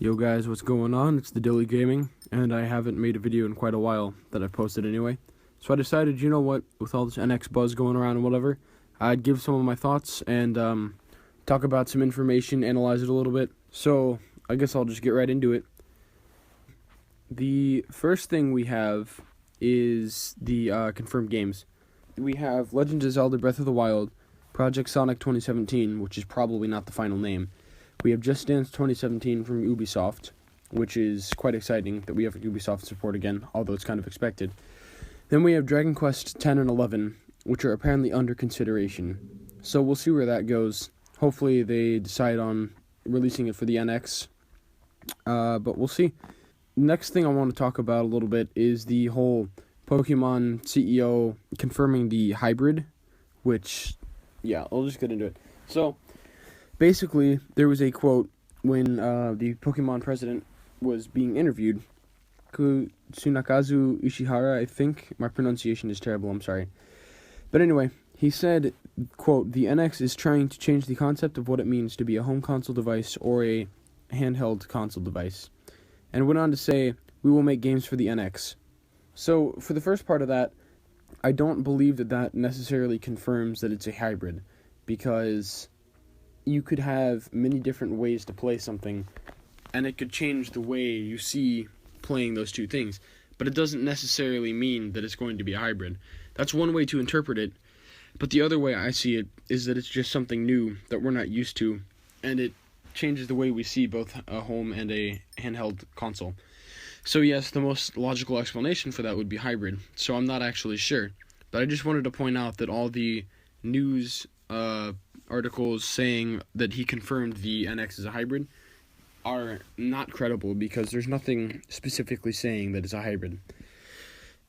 Yo guys, what's going on? It's the Dilly Gaming, and I haven't made a video in quite a while that I've posted anyway. So I decided, you know what, with all this NX buzz going around and whatever, I'd give some of my thoughts and talk about some information, analyze it a little bit. So I guess I'll just get right into it. The first thing we have is the confirmed games. We have Legend of Zelda Breath of the Wild, Project Sonic 2017, which is probably not the final name. We have Just Dance 2017 from Ubisoft, which is quite exciting that we have Ubisoft support again, although it's kind of expected. Then we have Dragon Quest 10 and 11, which are apparently under consideration. So we'll see where that goes. Hopefully they decide on releasing it for the NX, but we'll see. Next thing I want to talk about a little bit is the whole Pokemon CEO confirming the hybrid, which, yeah, I'll just get into it. So basically, there was a quote when the Pokemon president was being interviewed. Tsunakazu Ishihara, I think. My pronunciation is terrible, I'm sorry. But anyway, he said, quote, "The NX is trying to change the concept of what it means to be a home console device or a handheld console device." And went on to say, "We will make games for the NX." So, for the first part of that, I don't believe that necessarily confirms that it's a hybrid, because you could have many different ways to play something, and it could change the way you see playing those two things. But it doesn't necessarily mean that it's going to be a hybrid. That's one way to interpret it, but the other way I see it is that it's just something new that we're not used to, and it changes the way we see both a home and a handheld console. So yes, the most logical explanation for that would be hybrid, so I'm not actually sure. But I just wanted to point out that all the news articles saying that he confirmed the NX is a hybrid are not credible, because there's nothing specifically saying that it's a hybrid.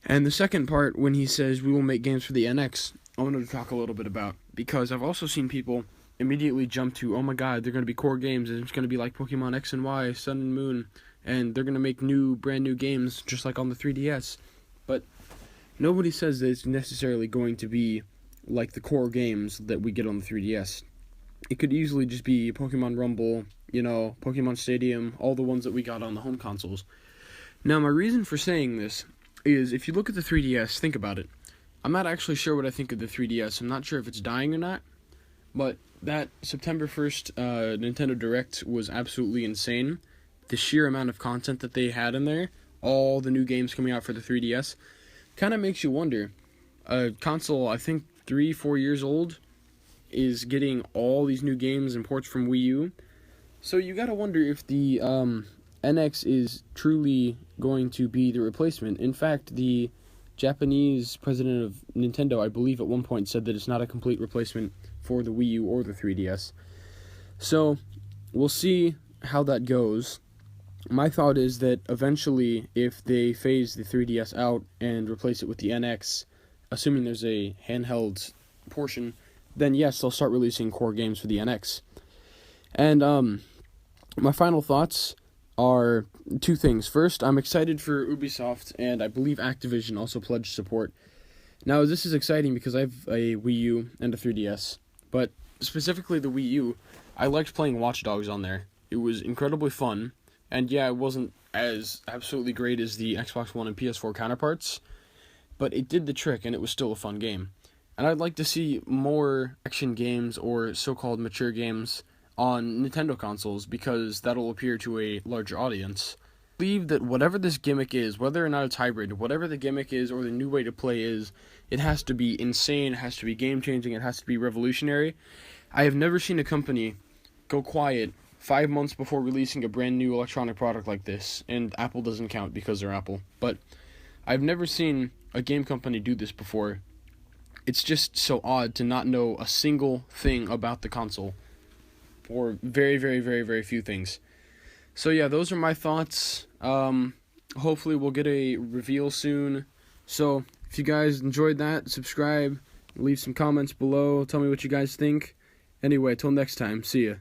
And the second part, when he says we will make games for the NX, I wanted to talk a little bit about, because I've also seen people immediately jump to, oh my god, they're going to be core games, and it's going to be like Pokemon X and Y, Sun and Moon, and they're going to make brand new games just like on the 3DS. But nobody says that it's necessarily going to be like the core games that we get on the 3DS. It could easily just be Pokemon Rumble, Pokemon Stadium, all the ones that we got on the home consoles. Now, my reason for saying this is, if you look at the 3DS, think about it. I'm not actually sure what I think of the 3DS. I'm not sure if it's dying or not, but that September 1st Nintendo Direct was absolutely insane. The sheer amount of content that they had in there, all the new games coming out for the 3DS, kind of makes you wonder. A console, I think 3-4 years old, is getting all these new games and ports from Wii U. So you gotta wonder if the NX is truly going to be the replacement. In fact, the Japanese president of Nintendo, I believe at one point, said that it's not a complete replacement for the Wii U or the 3DS. So we'll see how that goes. My thought is that eventually, if they phase the 3DS out and replace it with the NX, assuming there's a handheld portion, then yes, they'll start releasing core games for the NX. And my final thoughts are two things. First, I'm excited for Ubisoft, and I believe Activision also pledged support. Now, this is exciting because I have a Wii U and a 3DS, but specifically the Wii U, I liked playing Watch Dogs on there. It was incredibly fun, and yeah, it wasn't as absolutely great as the Xbox One and PS4 counterparts, but it did the trick, and it was still a fun game. And I'd like to see more action games or so-called mature games on Nintendo consoles, because that'll appeal to a larger audience. I believe that whatever this gimmick is, whether or not it's hybrid, whatever the gimmick is or the new way to play is, it has to be insane, it has to be game-changing, it has to be revolutionary. I have never seen a company go quiet 5 months before releasing a brand new electronic product like this, and Apple doesn't count because they're Apple. But I've never seen a game company do this before. It's just so odd to not know a single thing about the console, or very, very, very, very few things. So yeah, those are my thoughts. Hopefully we'll get a reveal soon. So if you guys enjoyed that, subscribe, leave some comments below, tell me what you guys think. Anyway, till next time, see ya.